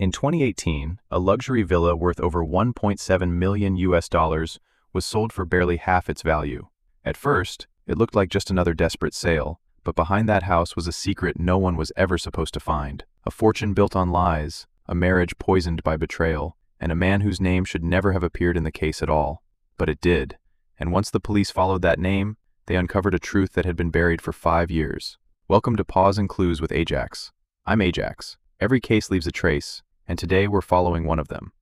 In 2018, a luxury villa worth over $1.7 million was sold for barely half its value. At first, it looked like just another desperate sale, but behind that house was a secret no one was ever supposed to find. A fortune built on lies, a marriage poisoned by betrayal, and a man whose name should never have appeared in the case at all. But it did, and once the police followed that name, they uncovered a truth that had been buried for 5 years. Welcome to Paws and Clues with Ajax. I'm Ajax. Every case leaves a trace, and today we're following one of them.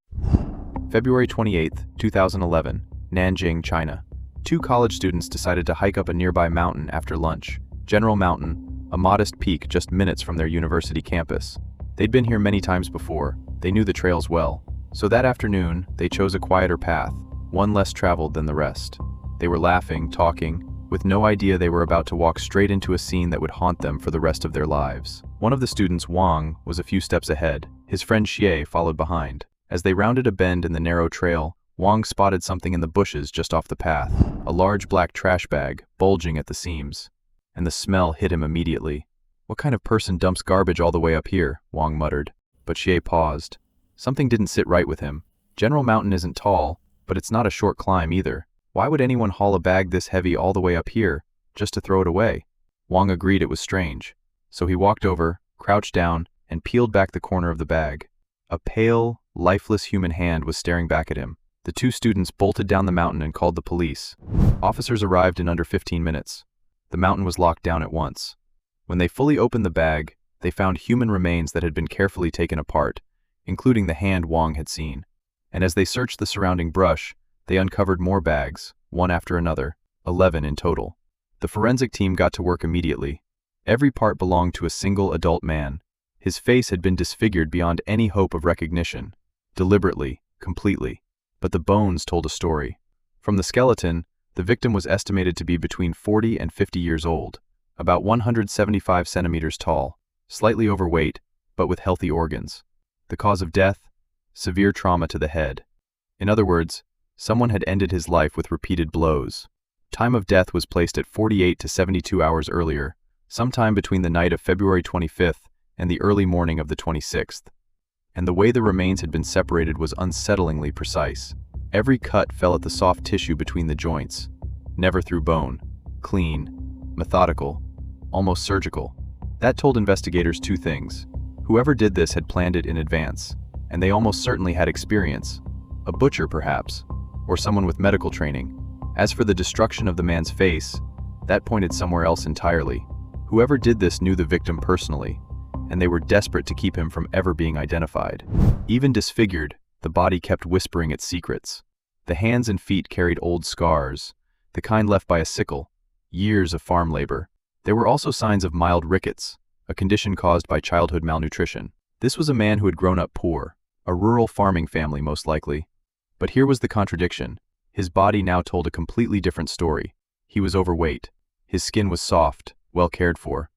February 28, 2011, Nanjing, China. 2 college students decided to hike up a nearby mountain after lunch. General Mountain, a modest peak just minutes from their university campus. They'd been here many times before, they knew the trails well. So that afternoon, they chose a quieter path, one less traveled than the rest. They were laughing, talking, with no idea they were about to walk straight into a scene that would haunt them for the rest of their lives. One of the students, Wang, was a few steps ahead. His friend Xie followed behind. As they rounded a bend in the narrow trail, Wang spotted something in the bushes just off the path, a large black trash bag, bulging at the seams. And the smell hit him immediately. "What kind of person dumps garbage all the way up here?" Wang muttered. But Xie paused. Something didn't sit right with him. General Mountain isn't tall, but it's not a short climb either. Why would anyone haul a bag this heavy all the way up here, just to throw it away? Wang agreed it was strange. So he walked over, crouched down, and peeled back the corner of the bag. A pale, lifeless human hand was staring back at him. The 2 students bolted down the mountain and called the police. Officers arrived in under 15 minutes. The mountain was locked down at once. When they fully opened the bag, they found human remains that had been carefully taken apart, including the hand Wang had seen. And as they searched the surrounding brush, they uncovered more bags, one after another, 11 in total. The forensic team got to work immediately. Every part belonged to a single adult man. His face had been disfigured beyond any hope of recognition. Deliberately, completely. But the bones told a story. From the skeleton, the victim was estimated to be between 40 and 50 years old, about 175 centimeters tall, slightly overweight, but with healthy organs. The cause of death? Severe trauma to the head. In other words, someone had ended his life with repeated blows. Time of death was placed at 48 to 72 hours earlier, sometime between the night of February 25th and the early morning of the 26th. And the way the remains had been separated was unsettlingly precise. Every cut fell at the soft tissue between the joints, never through bone. Clean, methodical, almost surgical. That told investigators 2 things. Whoever did this had planned it in advance, and they almost certainly had experience. A butcher, perhaps, or someone with medical training. As for the destruction of the man's face, that pointed somewhere else entirely. Whoever did this knew the victim personally, and they were desperate to keep him from ever being identified. Even disfigured, the body kept whispering its secrets. The hands and feet carried old scars, the kind left by a sickle, years of farm labor. There were also signs of mild rickets, a condition caused by childhood malnutrition. This was a man who had grown up poor, a rural farming family most likely. But here was the contradiction. His body now told a completely different story. He was overweight. His skin was soft, well cared for.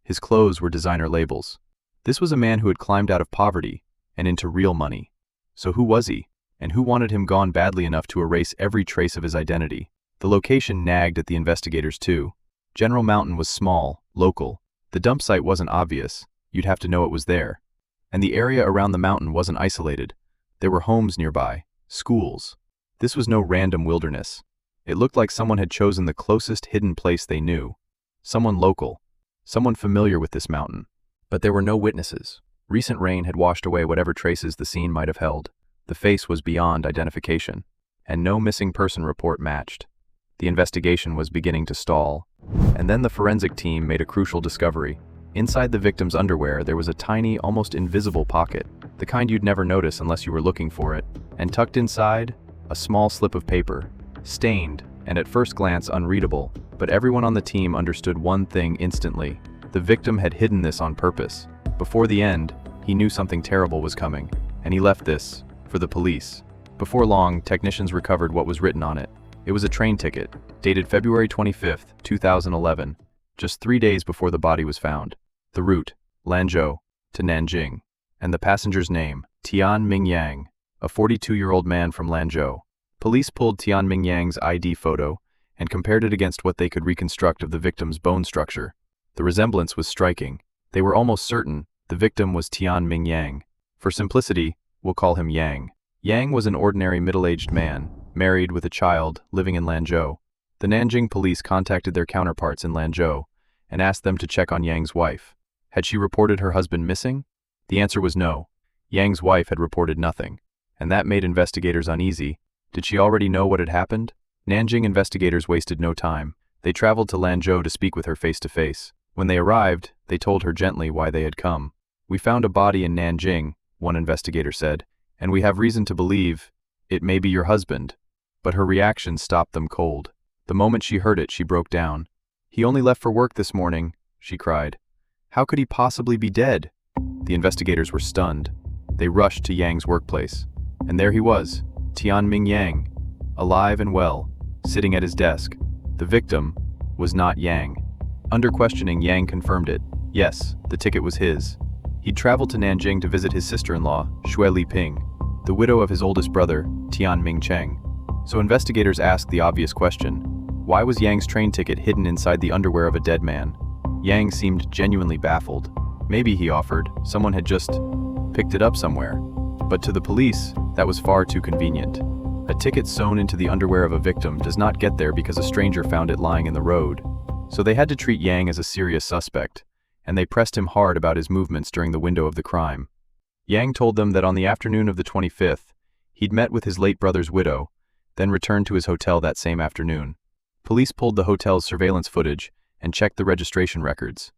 His clothes were designer labels. This was a man who had climbed out of poverty and into real money. So who was he? And who wanted him gone badly enough to erase every trace of his identity? The location nagged at the investigators too. General Mountain was small, local. The dump site wasn't obvious. You'd have to know it was there. And the area around the mountain wasn't isolated. There were homes nearby. Schools. This was no random wilderness. It looked like someone had chosen the closest hidden place they knew. Someone local. Someone familiar with this mountain. But there were no witnesses. Recent rain had washed away whatever traces the scene might have held. The face was beyond identification. And no missing person report matched. The investigation was beginning to stall. And then the forensic team made a crucial discovery. Inside the victim's underwear, there was a tiny, almost invisible pocket. The kind you'd never notice unless you were looking for it. And tucked inside, a small slip of paper. Stained, and at first glance unreadable, but everyone on the team understood one thing instantly. The victim had hidden this on purpose. Before the end, he knew something terrible was coming, and he left this for the police. Before long, technicians recovered what was written on it. It was a train ticket, dated February 25th, 2011, just 3 days before the body was found. The route, Lanzhou, to Nanjing, and the passenger's name, Tian Mingyang, a 42-year-old man from Lanzhou. Police pulled Tian Mingyang's ID photo and compared it against what they could reconstruct of the victim's bone structure. The resemblance was striking. They were almost certain the victim was Tian Mingyang. For simplicity, we'll call him Yang. Yang was an ordinary middle-aged man, married with a child, living in Lanzhou. The Nanjing police contacted their counterparts in Lanzhou and asked them to check on Yang's wife. Had she reported her husband missing? The answer was no. Yang's wife had reported nothing, and that made investigators uneasy. Did she already know what had happened? Nanjing investigators wasted no time. They traveled to Lanzhou to speak with her face-to-face. When they arrived, they told her gently why they had come. "We found a body in Nanjing," one investigator said, "and we have reason to believe it may be your husband." But her reaction stopped them cold. The moment she heard it, she broke down. "He only left for work this morning," she cried. "How could he possibly be dead?" The investigators were stunned. They rushed to Yang's workplace. And there he was, Tianming Yang, alive and well, sitting at his desk. The victim was not Yang. Under questioning, Yang confirmed it. Yes, the ticket was his. He'd traveled to Nanjing to visit his sister-in-law, Xue Liping, the widow of his oldest brother, Tianming Cheng. So investigators asked the obvious question: why was Yang's train ticket hidden inside the underwear of a dead man? Yang seemed genuinely baffled. Maybe, he offered, someone had just picked it up somewhere. But to the police, that was far too convenient. A ticket sewn into the underwear of a victim does not get there because a stranger found it lying in the road. So they had to treat Yang as a serious suspect, and they pressed him hard about his movements during the window of the crime. Yang told them that on the afternoon of the 25th, he'd met with his late brother's widow, then returned to his hotel that same afternoon. Police pulled the hotel's surveillance footage and checked the registration records.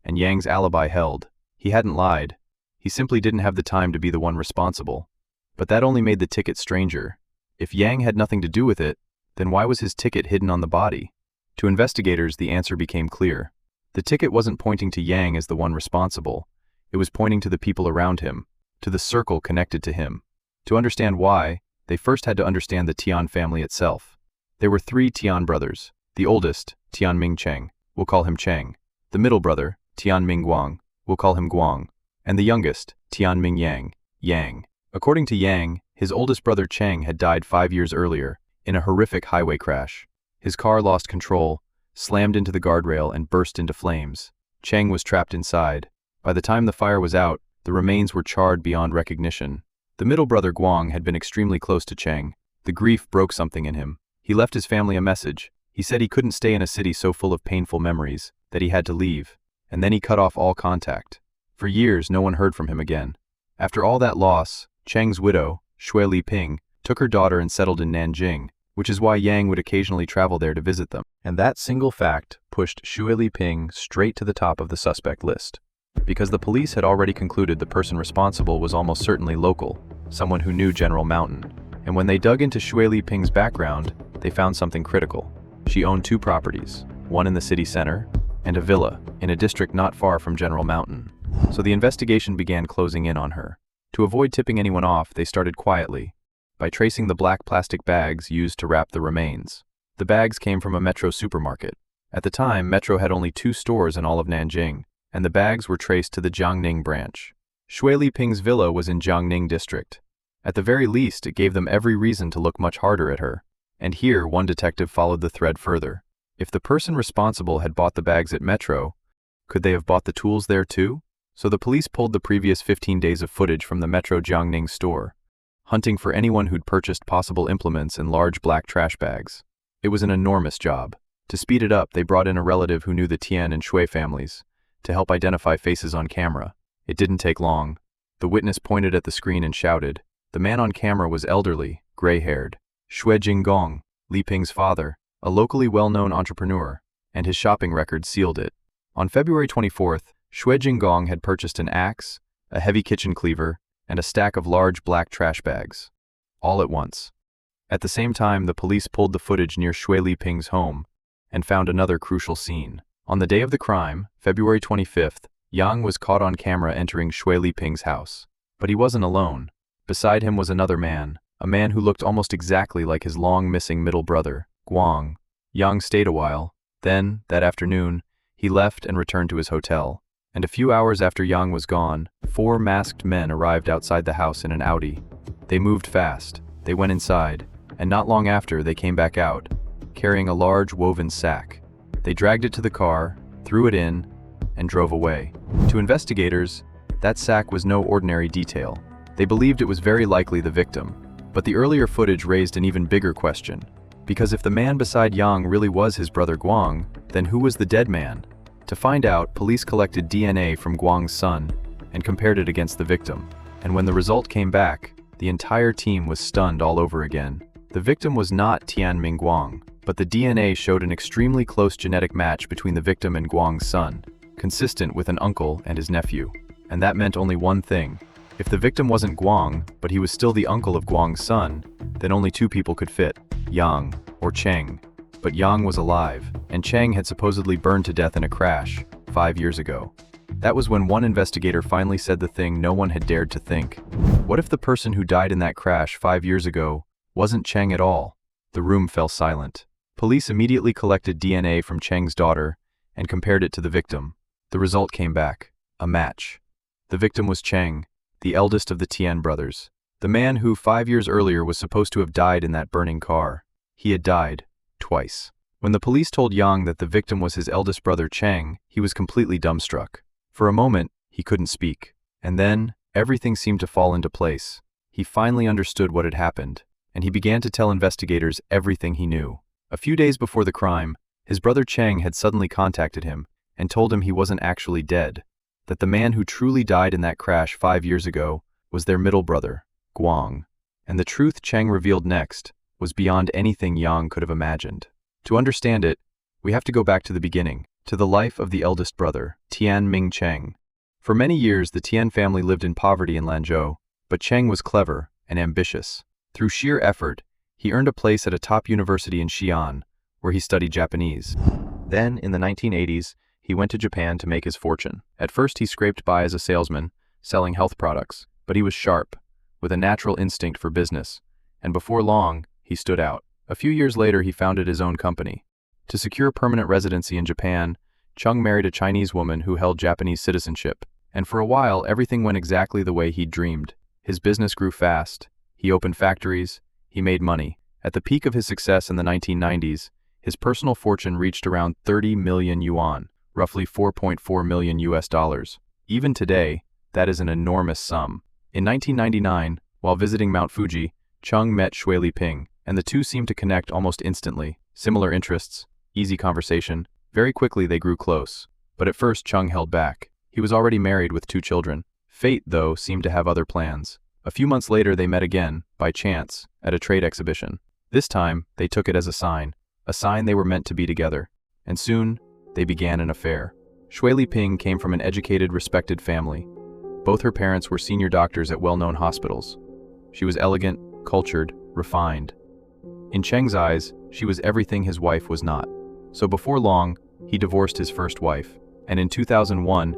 And Yang's alibi held. He hadn't lied. He simply didn't have the time to be the one responsible. But that only made the ticket stranger. If Yang had nothing to do with it, then why was his ticket hidden on the body? To investigators, the answer became clear. The ticket wasn't pointing to Yang as the one responsible. It was pointing to the people around him, to the circle connected to him. To understand why, they first had to understand the Tian family itself. There were 3 Tian brothers. The oldest, Tianming Cheng, we'll call him Cheng. The middle brother, Tianming Guang, we'll call him Guang. And the youngest, Tianming Yang, Yang. According to Yang, his oldest brother Cheng had died 5 years earlier, in a horrific highway crash. His car lost control, slammed into the guardrail and burst into flames. Cheng was trapped inside. By the time the fire was out, the remains were charred beyond recognition. The middle brother Guang had been extremely close to Cheng. The grief broke something in him. He left his family a message. He said he couldn't stay in a city so full of painful memories, that he had to leave. And then he cut off all contact. For years, no one heard from him again. After all that loss, Cheng's widow, Xue Liping, took her daughter and settled in Nanjing, which is why Yang would occasionally travel there to visit them. And that single fact pushed Xue Liping straight to the top of the suspect list. Because the police had already concluded the person responsible was almost certainly local, someone who knew General Mountain. And when they dug into Xue Liping's background, they found something critical. She owned 2 properties, one in the city center, and a villa in a district not far from General Mountain. So the investigation began closing in on her. To avoid tipping anyone off, they started quietly, by tracing the black plastic bags used to wrap the remains. The bags came from a Metro supermarket. At the time, Metro had only 2 stores in all of Nanjing, and the bags were traced to the Jiangning branch. Xue Liping's villa was in Jiangning district. At the very least, it gave them every reason to look much harder at her. And here, one detective followed the thread further. If the person responsible had bought the bags at Metro, could they have bought the tools there too? So the police pulled the previous 15 days of footage from the Metro Jiangning store, hunting for anyone who'd purchased possible implements in large black trash bags. It was an enormous job. To speed it up, they brought in a relative who knew the Tian and Xue families, to help identify faces on camera. It didn't take long. The witness pointed at the screen and shouted. The man on camera was elderly, gray-haired. Xue Jinggong, Liping's father, a locally well-known entrepreneur, and his shopping record sealed it. On February 24th, Xue Jinggong had purchased an axe, a heavy kitchen cleaver, and a stack of large black trash bags. All at once. At the same time, the police pulled the footage near Xue Liping's home and found another crucial scene. On the day of the crime, February 25th, Yang was caught on camera entering Xue Liping's house. But he wasn't alone. Beside him was another man, a man who looked almost exactly like his long-missing middle brother, Guang. Yang stayed a while. Then, that afternoon, he left and returned to his hotel. And a few hours after Yang was gone, 4 masked men arrived outside the house in an Audi. They moved fast. They went inside, and not long after they came back out, carrying a large woven sack. They dragged it to the car, threw it in, and drove away. To investigators, that sack was no ordinary detail. They believed it was very likely the victim, but the earlier footage raised an even bigger question. Because if the man beside Yang really was his brother Guang, then who was the dead man? To find out, police collected DNA from Guang's son and compared it against the victim. And when the result came back, the entire team was stunned all over again. The victim was not Tianming Guang, but the DNA showed an extremely close genetic match between the victim and Guang's son, consistent with an uncle and his nephew. And that meant only one thing. If the victim wasn't Guang, but he was still the uncle of Guang's son, then only two people could fit, Yang or Cheng. But Yang was alive, and Cheng had supposedly burned to death in a crash 5 years ago. That was when one investigator finally said the thing no one had dared to think. What if the person who died in that crash 5 years ago wasn't Cheng at all? The room fell silent. Police immediately collected DNA from Cheng's daughter and compared it to the victim. The result came back: a match. The victim was Cheng, the eldest of the Tian brothers. The man who 5 years earlier was supposed to have died in that burning car. He had died twice. When the police told Yang that the victim was his eldest brother Cheng, he was completely dumbstruck. For a moment, he couldn't speak. And then, everything seemed to fall into place. He finally understood what had happened, and he began to tell investigators everything he knew. A few days before the crime, his brother Cheng had suddenly contacted him and told him he wasn't actually dead, that the man who truly died in that crash 5 years ago was their middle brother, Guang. And the truth Cheng revealed next was beyond anything Yang could have imagined. To understand it, we have to go back to the beginning, to the life of the eldest brother, Tianming Cheng. For many years, the Tian family lived in poverty in Lanzhou, but Cheng was clever and ambitious. Through sheer effort, he earned a place at a top university in Xi'an, where he studied Japanese. Then, in the 1980s, he went to Japan to make his fortune. At first, he scraped by as a salesman, selling health products, but he was sharp, with a natural instinct for business, and before long, he stood out. A few years later, he founded his own company. To secure permanent residency in Japan, Cheng married a Chinese woman who held Japanese citizenship, and for a while, everything went exactly the way he'd dreamed. His business grew fast. He opened factories. He made money. At the peak of his success in the 1990s, his personal fortune reached around 30 million yuan, roughly 4.4 million US dollars. Even today, that is an enormous sum. In 1999, while visiting Mount Fuji, Cheng met Shui Liping, and the two seemed to connect almost instantly. Similar interests, easy conversation. Very quickly they grew close. But at first Cheng held back. He was already married with 2 children. Fate, though, seemed to have other plans. A few months later they met again, by chance, at a trade exhibition. This time, they took it as a sign they were meant to be together. And soon, they began an affair. Shui Liping came from an educated, respected family. Both her parents were senior doctors at well-known hospitals. She was elegant, cultured, refined. In Cheng's eyes, she was everything his wife was not. So before long, he divorced his first wife, and in 2001,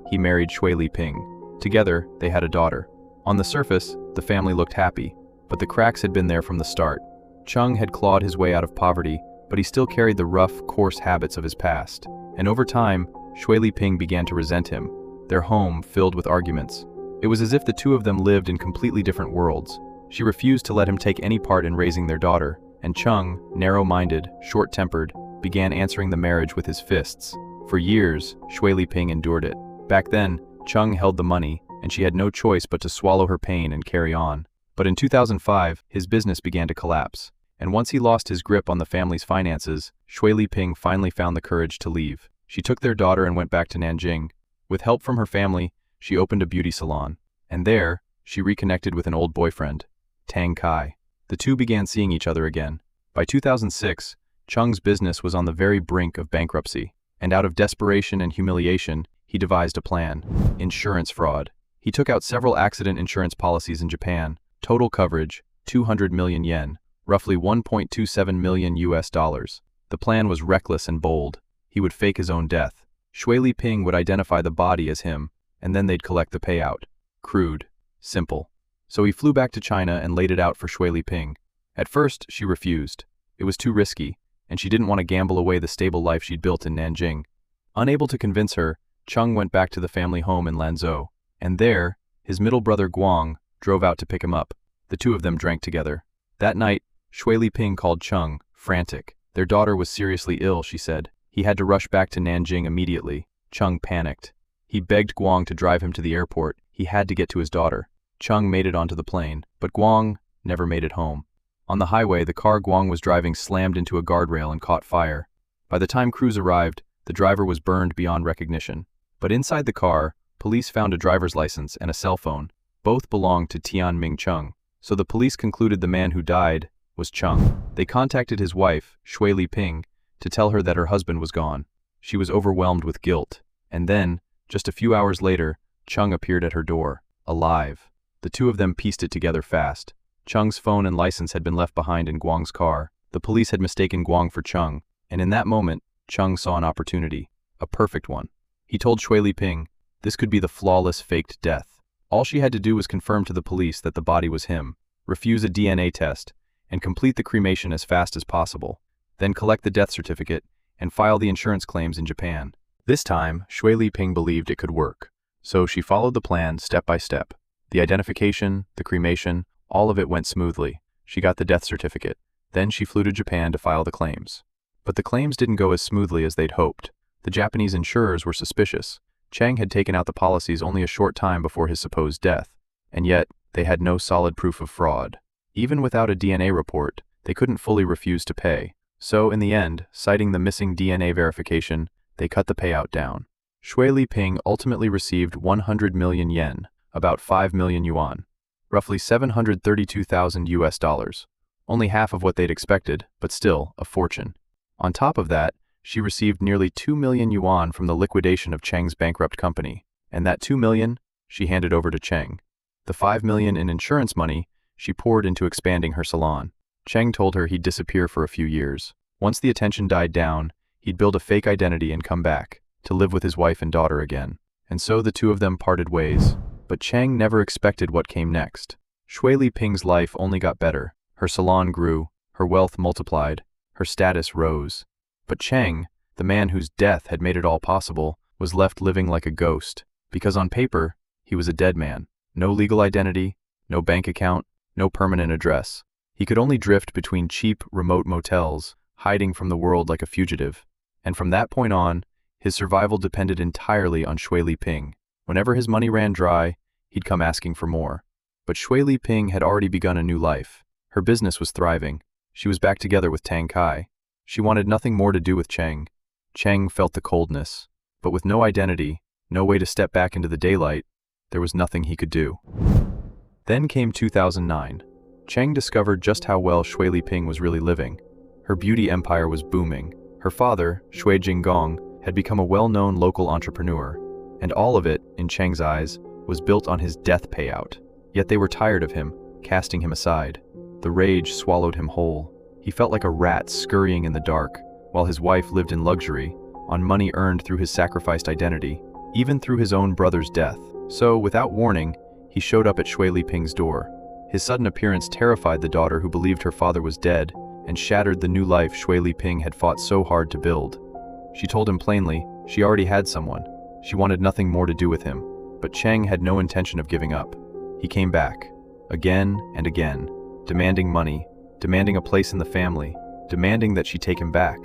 he married Shui Liping. Together, they had a daughter. On the surface, the family looked happy, but the cracks had been there from the start. Cheng had clawed his way out of poverty, but he still carried the rough, coarse habits of his past. And over time, Shui Liping began to resent him, their home filled with arguments. It was as if the two of them lived in completely different worlds. She refused to let him take any part in raising their daughter, and Cheng, narrow-minded, short-tempered, began answering the marriage with his fists. For years, Shui Liping endured it. Back then, Cheng held the money, and she had no choice but to swallow her pain and carry on. But in 2005, his business began to collapse, and once he lost his grip on the family's finances, Shui Liping finally found the courage to leave. She took their daughter and went back to Nanjing. With help from her family, she opened a beauty salon, and there, she reconnected with an old boyfriend, Tang Kai. The two began seeing each other again. By 2006, Cheng's business was on the very brink of bankruptcy, and out of desperation and humiliation, he devised a plan: insurance fraud. He took out several accident insurance policies in Japan, total coverage, 200 million yen, roughly 1.27 million US dollars. The plan was reckless and bold. He would fake his own death. Shui Liping would identify the body as him, and then they'd collect the payout. Crude. Simple. So he flew back to China and laid it out for Shui Liping. At first, she refused. It was too risky, and she didn't want to gamble away the stable life she'd built in Nanjing. Unable to convince her, Cheng went back to the family home in Lanzhou, and there, his middle brother Guang drove out to pick him up. The two of them drank together. That night, Shui Liping called Cheng, frantic. Their daughter was seriously ill, she said. He had to rush back to Nanjing immediately. Cheng panicked. He begged Guang to drive him to the airport. He had to get to his daughter. Chung made it onto the plane, but Guang never made it home. On the highway, the car Guang was driving slammed into a guardrail and caught fire. By the time crews arrived, the driver was burned beyond recognition. But inside the car, police found a driver's license and a cell phone. Both belonged to Tianming Chung. So the police concluded the man who died was Chung. They contacted his wife, Shui Liping, to tell her that her husband was gone. She was overwhelmed with guilt. And then, just a few hours later, Chung appeared at her door, alive. The two of them pieced it together fast. Chung's phone and license had been left behind in Guang's car. The police had mistaken Guang for Chung, and in that moment, Chung saw an opportunity, a perfect one. He told Shui Liping, this could be the flawless faked death. All she had to do was confirm to the police that the body was him, refuse a DNA test, and complete the cremation as fast as possible. Then collect the death certificate and file the insurance claims in Japan. This time, Shui Liping believed it could work. So she followed the plan step by step. The identification, the cremation, all of it went smoothly. She got the death certificate. Then she flew to Japan to file the claims. But the claims didn't go as smoothly as they'd hoped. The Japanese insurers were suspicious. Chang had taken out the policies only a short time before his supposed death, and yet they had no solid proof of fraud. Even without a DNA report, they couldn't fully refuse to pay. So in the end, citing the missing DNA verification, they cut the payout down. Shui Liping ultimately received 100 million yen, about 5 million yuan, roughly 732,000 US dollars. Only half of what they'd expected, but still, a fortune. On top of that, she received nearly 2 million yuan from the liquidation of Cheng's bankrupt company, and that 2 million she handed over to Cheng. The 5 million in insurance money she poured into expanding her salon. Cheng told her he'd disappear for a few years. Once the attention died down, he'd build a fake identity and come back, to live with his wife and daughter again. And so the two of them parted ways. But Cheng never expected what came next. Shui Liping's life only got better. Her salon grew, her wealth multiplied, her status rose. But Cheng, the man whose death had made it all possible, was left living like a ghost. Because on paper, he was a dead man. No legal identity, no bank account, no permanent address. He could only drift between cheap, remote motels, hiding from the world like a fugitive. And from that point on, his survival depended entirely on Shui Liping. Whenever his money ran dry, he'd come asking for more. But Shui Liping had already begun a new life. Her business was thriving. She was back together with Tang Kai. She wanted nothing more to do with Cheng. Cheng felt the coldness. But with no identity, no way to step back into the daylight, there was nothing he could do. Then came 2009. Cheng discovered just how well Shui Liping was really living. Her beauty empire was booming. Her father, Shui Jinggong, had become a well-known local entrepreneur. And all of it, in Cheng's eyes, was built on his death payout. Yet they were tired of him, casting him aside. The rage swallowed him whole. He felt like a rat scurrying in the dark, while his wife lived in luxury, on money earned through his sacrificed identity, even through his own brother's death. So, without warning, he showed up at Shui Liping's door. His sudden appearance terrified the daughter who believed her father was dead, and shattered the new life Shui Liping had fought so hard to build. She told him plainly, she already had someone. She wanted nothing more to do with him. But Cheng had no intention of giving up. He came back, again and again, demanding money, demanding a place in the family, demanding that she take him back.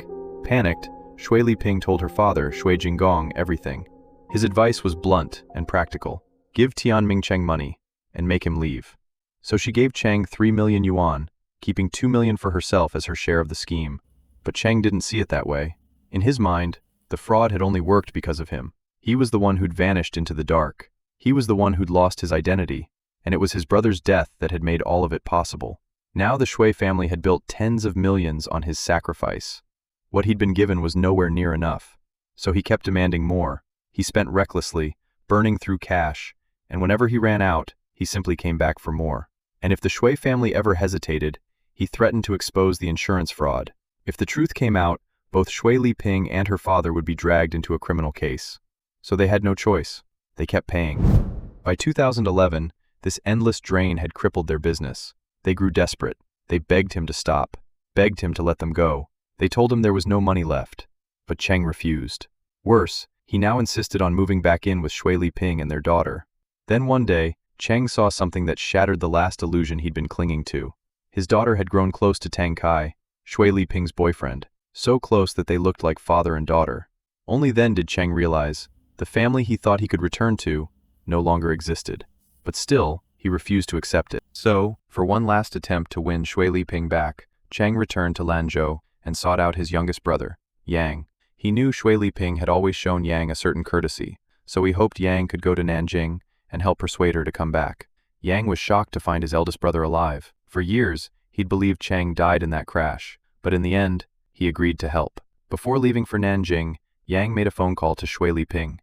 Panicked, Shui Liping told her father, Shui Jinggong, everything. His advice was blunt and practical. Give Tianming Cheng money, and make him leave. So she gave Cheng 3 million yuan, keeping 2 million for herself as her share of the scheme. But Cheng didn't see it that way. In his mind, the fraud had only worked because of him. He was the one who'd vanished into the dark. He was the one who'd lost his identity, and it was his brother's death that had made all of it possible. Now the Shui family had built tens of millions on his sacrifice. What he'd been given was nowhere near enough. So he kept demanding more. He spent recklessly, burning through cash, and whenever he ran out, he simply came back for more. And if the Shui family ever hesitated, he threatened to expose the insurance fraud. If the truth came out, both Shui Liping and her father would be dragged into a criminal case. So they had no choice. They kept paying. By 2011, this endless drain had crippled their business. They grew desperate. They begged him to stop, begged him to let them go. They told him there was no money left. But Cheng refused. Worse, he now insisted on moving back in with Shui Liping and their daughter. Then one day, Cheng saw something that shattered the last illusion he'd been clinging to. His daughter had grown close to Tang Kai, Shui Liping's boyfriend, so close that they looked like father and daughter. Only then did Cheng realize the family he thought he could return to no longer existed. But still, he refused to accept it. So, for one last attempt to win Shui Liping back, Chang returned to Lanzhou and sought out his youngest brother, Yang. He knew Shui Liping had always shown Yang a certain courtesy, so he hoped Yang could go to Nanjing and help persuade her to come back. Yang was shocked to find his eldest brother alive. For years, he'd believed Chang died in that crash, but in the end, he agreed to help. Before leaving for Nanjing, Yang made a phone call to Shui Liping.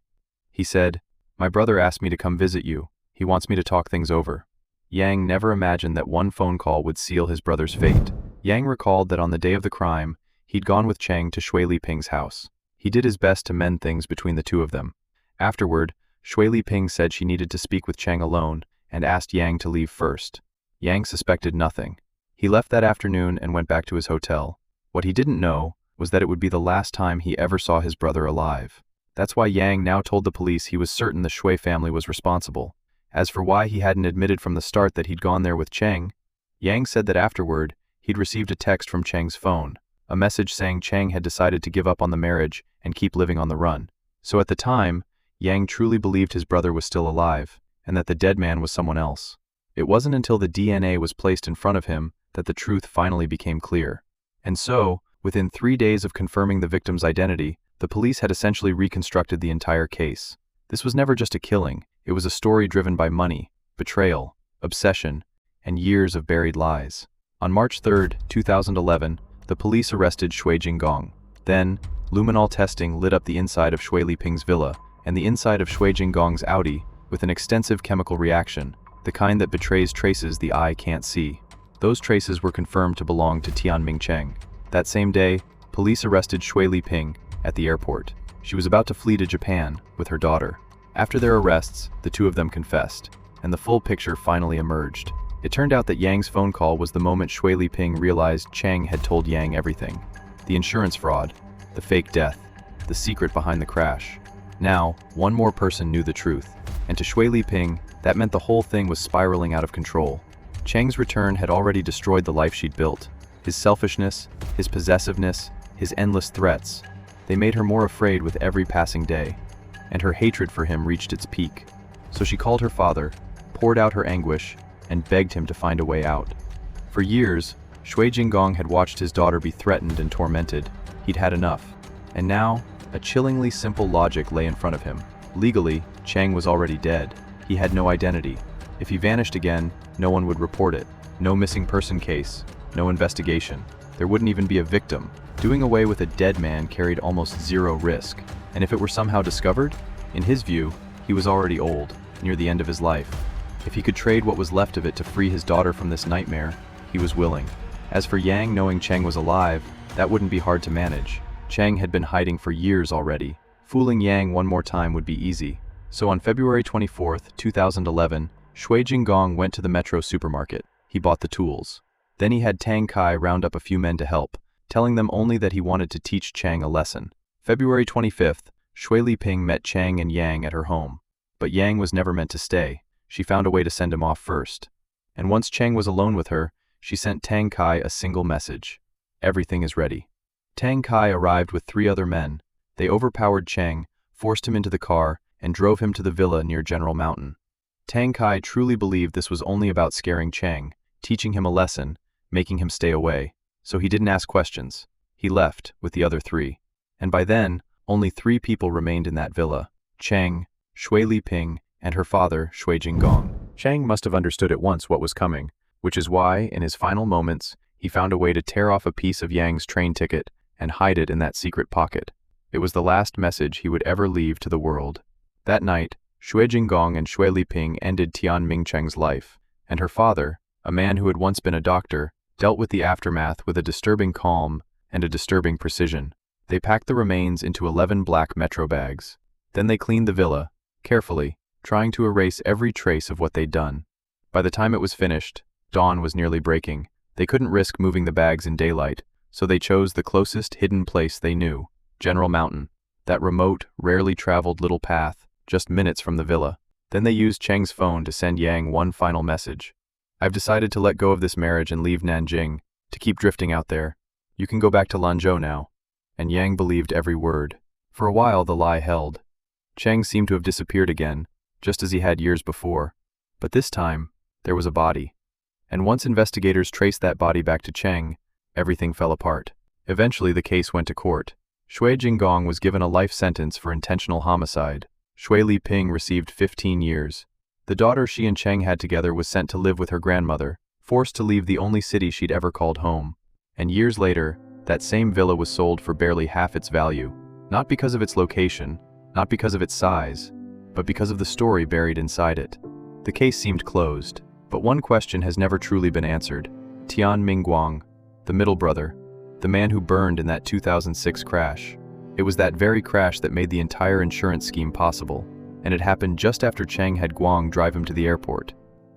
He said, "My brother asked me to come visit you. He wants me to talk things over." Yang never imagined that one phone call would seal his brother's fate. Yang recalled that on the day of the crime, he'd gone with Chang to Shui Liping's house. He did his best to mend things between the two of them. Afterward, Shui Liping said she needed to speak with Chang alone and asked Yang to leave first. Yang suspected nothing. He left that afternoon and went back to his hotel. What he didn't know was that it would be the last time he ever saw his brother alive. That's why Yang now told the police he was certain the Shui family was responsible. As for why he hadn't admitted from the start that he'd gone there with Chang, Yang said that afterward, he'd received a text from Chang's phone, a message saying Chang had decided to give up on the marriage and keep living on the run. So at the time, Yang truly believed his brother was still alive, and that the dead man was someone else. It wasn't until the DNA was placed in front of him that the truth finally became clear. And so, within 3 days of confirming the victim's identity, the police had essentially reconstructed the entire case. This was never just a killing, it was a story driven by money, betrayal, obsession, and years of buried lies. On March 3, 2011, the police arrested Shui Jinggong. Then, luminol testing lit up the inside of Shui Liping's villa and the inside of Shui Jinggong's Audi with an extensive chemical reaction, the kind that betrays traces the eye can't see. Those traces were confirmed to belong to Tianming Cheng. That same day, police arrested Shui Liping at the airport. She was about to flee to Japan with her daughter. After their arrests, the two of them confessed, and the full picture finally emerged. It turned out that Yang's phone call was the moment Shui Liping realized Chang had told Yang everything. The insurance fraud, the fake death, the secret behind the crash. Now, one more person knew the truth, and to Shui Liping, that meant the whole thing was spiraling out of control. Chang's return had already destroyed the life she'd built. His selfishness, his possessiveness, his endless threats. They made her more afraid with every passing day, and her hatred for him reached its peak. So she called her father, poured out her anguish, and begged him to find a way out. For years, Shui Jinggong had watched his daughter be threatened and tormented. He'd had enough. And now, a chillingly simple logic lay in front of him. Legally, Chang was already dead. He had no identity. If he vanished again, no one would report it. No missing person case, no investigation. There wouldn't even be a victim. Doing away with a dead man carried almost zero risk. And if it were somehow discovered, in his view, he was already old, near the end of his life. If he could trade what was left of it to free his daughter from this nightmare, he was willing. As for Yang knowing Chang was alive, that wouldn't be hard to manage. Chang had been hiding for years already. Fooling Yang one more time would be easy. So on February 24, 2011, Shui Jinggong went to the Metro supermarket. He bought the tools. Then he had Tang Kai round up a few men to help, telling them only that he wanted to teach Chang a lesson. February 25th, Shui Liping met Chang and Yang at her home. But Yang was never meant to stay. She found a way to send him off first. And once Chang was alone with her, she sent Tang Kai a single message. Everything is ready. Tang Kai arrived with 3 other men. They overpowered Chang, forced him into the car, and drove him to the villa near General Mountain. Tang Kai truly believed this was only about scaring Chang, teaching him a lesson, making him stay away. So he didn't ask questions. He left with the other 3. And by then, only 3 people remained in that villa: Chang, Shui Liping, and her father, Shui Jinggong. Chang must have understood at once what was coming, which is why, in his final moments, he found a way to tear off a piece of Yang's train ticket and hide it in that secret pocket. It was the last message he would ever leave to the world. That night, Shui Jinggong and Shui Liping ended Tian Mingcheng's life, and her father, a man who had once been a doctor, dealt with the aftermath with a disturbing calm and a disturbing precision. They packed the remains into 11 black Metro bags. Then they cleaned the villa, carefully, trying to erase every trace of what they'd done. By the time it was finished, dawn was nearly breaking. They couldn't risk moving the bags in daylight, so they chose the closest hidden place they knew, General Mountain, that remote, rarely traveled little path, just minutes from the villa. Then they used Cheng's phone to send Yang one final message. "I've decided to let go of this marriage and leave Nanjing, to keep drifting out there. You can go back to Lanzhou now." And Yang believed every word. For a while the lie held. Cheng seemed to have disappeared again, just as he had years before. But this time, there was a body. And once investigators traced that body back to Cheng, everything fell apart. Eventually, the case went to court. Shui Jinggong was given a life sentence for intentional homicide. Shui Liping received 15 years. The daughter she and Cheng had together was sent to live with her grandmother, forced to leave the only city she'd ever called home. And years later, that same villa was sold for barely half its value. Not because of its location, not because of its size, but because of the story buried inside it. The case seemed closed, but one question has never truly been answered. Tian Mingguang, the middle brother, the man who burned in that 2006 crash. It was that very crash that made the entire insurance scheme possible, and it happened just after Cheng had Guang drive him to the airport.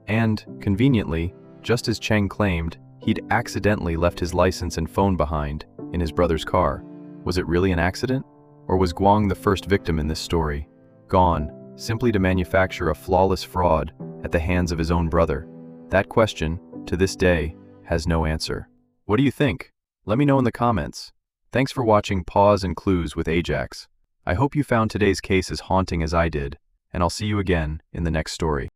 And, conveniently, just as Cheng claimed, he'd accidentally left his license and phone behind in his brother's car. Was it really an accident? Or was Guang the first victim in this story? Gone, simply to manufacture a flawless fraud at the hands of his own brother? That question, to this day, has no answer. What do you think? Let me know in the comments. Thanks for watching Paws and Clues with Ajax. I hope you found today's case as haunting as I did, and I'll see you again in the next story.